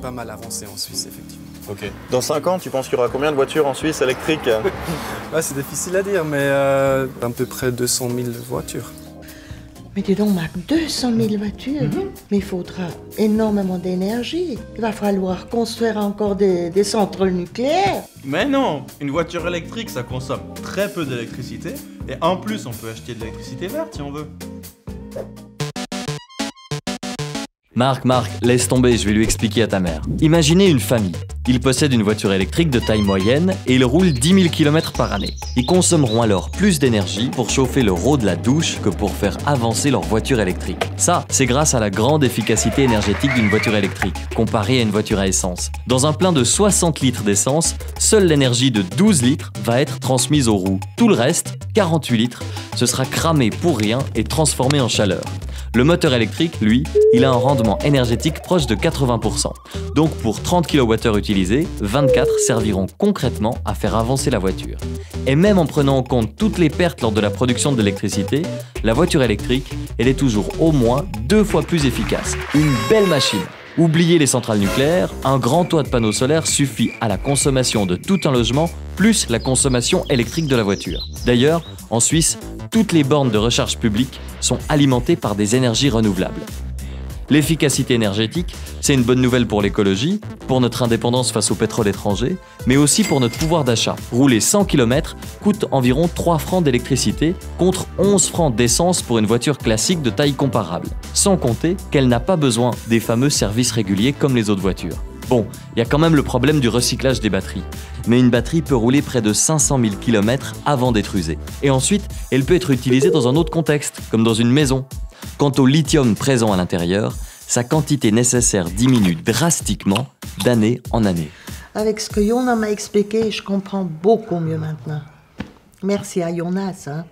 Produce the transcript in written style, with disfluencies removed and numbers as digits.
pas mal avancé en Suisse, effectivement. Ok. Dans 5 ans, tu penses qu'il y aura combien de voitures en Suisse électriques? C'est difficile à dire, mais à peu près 200 000 voitures. Mais dis donc, Marc, 200 000 voitures. Mais il faudra énormément d'énergie. Il va falloir construire encore des centrales nucléaires. Mais non, une voiture électrique, ça consomme très peu d'électricité. Et en plus, on peut acheter de l'électricité verte si on veut. Marc, laisse tomber, je vais lui expliquer à ta mère. Imaginez une famille. Ils possèdent une voiture électrique de taille moyenne et ils roulent 10 000 km par année. Ils consommeront alors plus d'énergie pour chauffer le rot de la douche que pour faire avancer leur voiture électrique. Ça, c'est grâce à la grande efficacité énergétique d'une voiture électrique, comparée à une voiture à essence. Dans un plein de 60 litres d'essence, seule l'énergie de 12 litres va être transmise aux roues. Tout le reste, 48 litres, ce sera cramé pour rien et transformé en chaleur. Le moteur électrique, lui, il a un rendement énergétique proche de 80%. Donc pour 30 kWh utilisés, 24 serviront concrètement à faire avancer la voiture. Et même en prenant en compte toutes les pertes lors de la production de l'électricité, la voiture électrique, elle est toujours au moins 2 fois plus efficace. Une belle machine. Oubliez les centrales nucléaires, un grand toit de panneaux solaires suffit à la consommation de tout un logement, plus la consommation électrique de la voiture. D'ailleurs, en Suisse, toutes les bornes de recharge publique sont alimentées par des énergies renouvelables. L'efficacité énergétique, c'est une bonne nouvelle pour l'écologie, pour notre indépendance face au pétrole étranger, mais aussi pour notre pouvoir d'achat. Rouler 100 km coûte environ 3 francs d'électricité contre 11 francs d'essence pour une voiture classique de taille comparable. Sans compter qu'elle n'a pas besoin des fameux services réguliers comme les autres voitures. Bon, il y a quand même le problème du recyclage des batteries. Mais une batterie peut rouler près de 500 000 km avant d'être usée. Et ensuite, elle peut être utilisée dans un autre contexte, comme dans une maison. Quant au lithium présent à l'intérieur, sa quantité nécessaire diminue drastiquement d'année en année. Avec ce que Jonas m'a expliqué, je comprends beaucoup mieux maintenant. Merci à Jonas, hein.